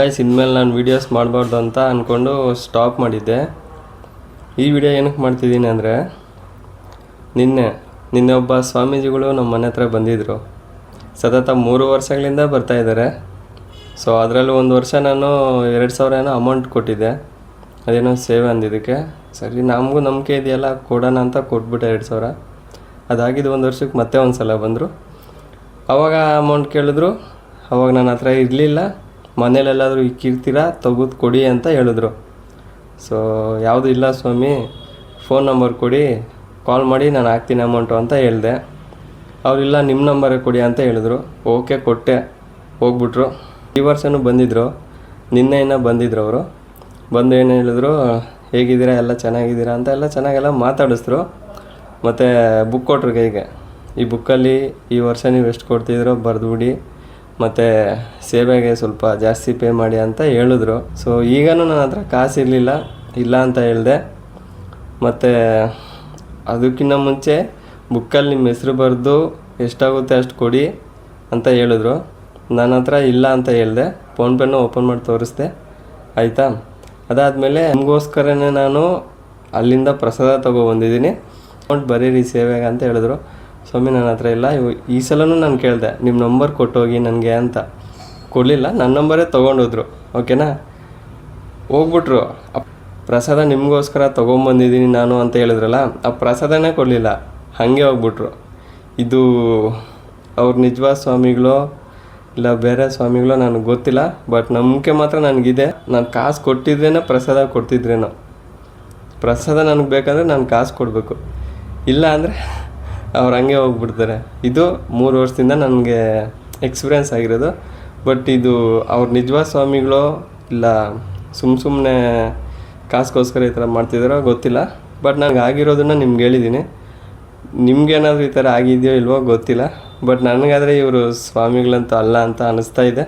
Guys, ಇನ್ಮೇಲೆ ನಾನು videos ಮಾಡಬಾರ್ದು ಅಂತ ಅಂದ್ಕೊಂಡು ಸ್ಟಾಪ್ ಮಾಡಿದ್ದೆ. ಈ ವಿಡಿಯೋ ಏನಕ್ಕೆ ಮಾಡ್ತಿದ್ದೀನಿ ಅಂದರೆ, ನಿನ್ನೆ ಒಬ್ಬ ಸ್ವಾಮೀಜಿಗಳು ನಮ್ಮ ಮನೆ ಹತ್ರ ಬಂದಿದ್ದರು. ಸತತ 3 ವರ್ಷಗಳಿಂದ ಬರ್ತಾಯಿದ್ದಾರೆ. ಸೊ ಅದರಲ್ಲೂ 1 ವರ್ಷ ನಾನು 2,000 ಏನೋ ಅಮೌಂಟ್ ಕೊಟ್ಟಿದ್ದೆ, ಅದೇನೋ ಸೇವೆ ಅಂದಿದ್ದಕ್ಕೆ. ಸರಿ, ನಮಗೂ ನಂಬಿಕೆ ಇದೆಯಲ್ಲ, ಕೊಡೋಣ ಅಂತ ಕೊಟ್ಬಿಟ್ಟೆ 2,000. ಅದಾಗಿದ್ದು 1 ವರ್ಷಕ್ಕೆ ಮತ್ತೆ ಒಂದು ಸಲ ಬಂದರು. ಆವಾಗ ಅಮೌಂಟ್ ಕೇಳಿದ್ರು. ಅವಾಗ ನನ್ನ ಹತ್ರ ಇರಲಿಲ್ಲ. ಮನೇಲೆಲ್ಲಾದರೂ ಇಕ್ಕಿರ್ತೀರಾ, ತೆಗೆದು ಕೊಡಿ ಅಂತ ಹೇಳಿದ್ರು. ಸೊ ಯಾವುದು ಇಲ್ಲ ಸ್ವಾಮಿ, ಫೋನ್ ನಂಬರ್ ಕೊಡಿ, ಕಾಲ್ ಮಾಡಿ ನಾನು ಹಾಕ್ತೀನಿ ಅಮೌಂಟು ಅಂತ ಹೇಳಿದೆ. ಅವರಿಲ್ಲ, ನಿಮ್ಮ ನಂಬರೇ ಕೊಡಿ ಅಂತ ಹೇಳಿದ್ರು. ಓಕೆ, ಕೊಟ್ಟೆ. ಹೋಗ್ಬಿಟ್ರು. ಈ ವರ್ಷವೂ ಬಂದಿದ್ದರು. ನಿನ್ನೆ ಬಂದಿದ್ರು ಅವರು. ಬಂದು ಏನು ಹೇಳಿದ್ರು, ಹೇಗಿದ್ದೀರಾ, ಎಲ್ಲ ಚೆನ್ನಾಗಿದ್ದೀರಾ ಅಂತ ಎಲ್ಲ ಚೆನ್ನಾಗೆಲ್ಲ ಮಾತಾಡಿಸಿದ್ರು. ಮತ್ತು ಬುಕ್ ಕೊಟ್ಟರು ಕೈಗೆ. ಈ ಬುಕ್ಕಲ್ಲಿ ಈ ವರ್ಷ ನೀವು ಎಷ್ಟು ಕೊಡ್ತಿದ್ದೀರೋ ಬರೆದುಬಿಡಿ, ಮತ್ತು ಸೇವೆಗೆ ಸ್ವಲ್ಪ ಜಾಸ್ತಿ ಪೇ ಮಾಡಿ ಅಂತ ಹೇಳಿದ್ರು. ಸೊ ಈಗನೂ ನನ್ನ ಹತ್ರ ಕಾಸು ಇರಲಿಲ್ಲ, ಇಲ್ಲ ಅಂತ ಹೇಳಿದೆ. ಮತ್ತು ಅದಕ್ಕಿಂತ ಮುಂಚೆ ಬುಕ್ಕಲ್ಲಿ ನಿಮ್ಮ ಹೆಸ್ರು ಬರೆದು ಎಷ್ಟಾಗುತ್ತೆ ಅಷ್ಟು ಕೊಡಿ ಅಂತ ಹೇಳಿದ್ರು. ನನ್ನ ಹತ್ರ ಇಲ್ಲ ಅಂತ ಹೇಳಿದೆ. ಫೋನ್ಪೇನೂ ಓಪನ್ ಮಾಡಿ ತೋರಿಸ್ದೆ, ಆಯಿತಾ. ಅದಾದಮೇಲೆ ನಿಮಗೋಸ್ಕರನೇ ನಾನು ಅಲ್ಲಿಂದ ಪ್ರಸಾದ ತೊಗೊಬಂದಿದ್ದೀನಿ, ಅಮೌಂಟ್ ಬರೀರಿ ಸೇವೆಗೆ ಅಂತ ಹೇಳಿದ್ರು. ಸ್ವಾಮಿ, ನನ್ನ ಹತ್ರ ಇಲ್ಲ. ಈ ಸಲನೂ ನಾನು ಕೇಳಿದೆ, ನಿಮ್ಮ ನಂಬರ್ ಕೊಟ್ಟೋಗಿ ನನಗೆ ಅಂತ. ಕೊಡಲಿಲ್ಲ, ನನ್ನ ನಂಬರೇ ತೊಗೊಂಡೋದ್ರು. ಓಕೆನಾ. ಹೋಗ್ಬಿಟ್ರು. ಪ್ರಸಾದ ನಿಮಗೋಸ್ಕರ ತೊಗೊಂಬಂದಿದ್ದೀನಿ ನಾನು ಅಂತ ಹೇಳಿದ್ರಲ್ಲ, ಆ ಪ್ರಸಾದನೇ ಕೊಡಲಿಲ್ಲ, ಹಾಗೆ ಹೋಗ್ಬಿಟ್ರು. ಇದು ಅವ್ರ ನಿಜವಾದ ಸ್ವಾಮಿಗಳೋ ಇಲ್ಲ ಬೇರೆ ಸ್ವಾಮಿಗಳೋ ನನಗೆ ಗೊತ್ತಿಲ್ಲ. ಬಟ್ ನಂಬಿಕೆ ಮಾತ್ರ ನನಗಿದೆ. ನಾನು ಕಾಸು ಕೊಟ್ಟಿದ್ರೇನೋ ಪ್ರಸಾದ ಕೊಡ್ತಿದ್ರೇನೋ. ಪ್ರಸಾದ ನನಗೆ ಬೇಕಂದರೆ ನಾನು ಕಾಸು ಕೊಡಬೇಕು, ಇಲ್ಲ ಅಂದರೆ ಅವ್ರು ಹಂಗೆ ಹೋಗ್ಬಿಡ್ತಾರೆ. ಇದು 3 ವರ್ಷದಿಂದ ನನಗೆ ಎಕ್ಸ್ಪೀರಿಯೆನ್ಸ್ ಆಗಿರೋದು. ಬಟ್ ಇದು ಅವ್ರ ನಿಜವಾದ ಸ್ವಾಮಿಗಳೋ ಇಲ್ಲ ಸುಮ್ಮನೆ ಕಾಸ್ಗೋಸ್ಕರ ಈ ಥರ ಮಾಡ್ತಿದ್ದಾರೋ ಗೊತ್ತಿಲ್ಲ. ಬಟ್ ನನಗೆ ಆಗಿರೋದನ್ನು ನಿಮ್ಗೆ ಹೇಳಿದ್ದೀನಿ. ನಿಮ್ಗೇನಾದರೂ ಈ ಥರ ಆಗಿದೆಯೋ ಇಲ್ವೋ ಗೊತ್ತಿಲ್ಲ. ಬಟ್ ನನಗಾದರೆ ಇವರು ಸ್ವಾಮಿಗಳಂತೂ ಅಲ್ಲ ಅಂತ ಅನ್ನಿಸ್ತಾ ಇದೆ.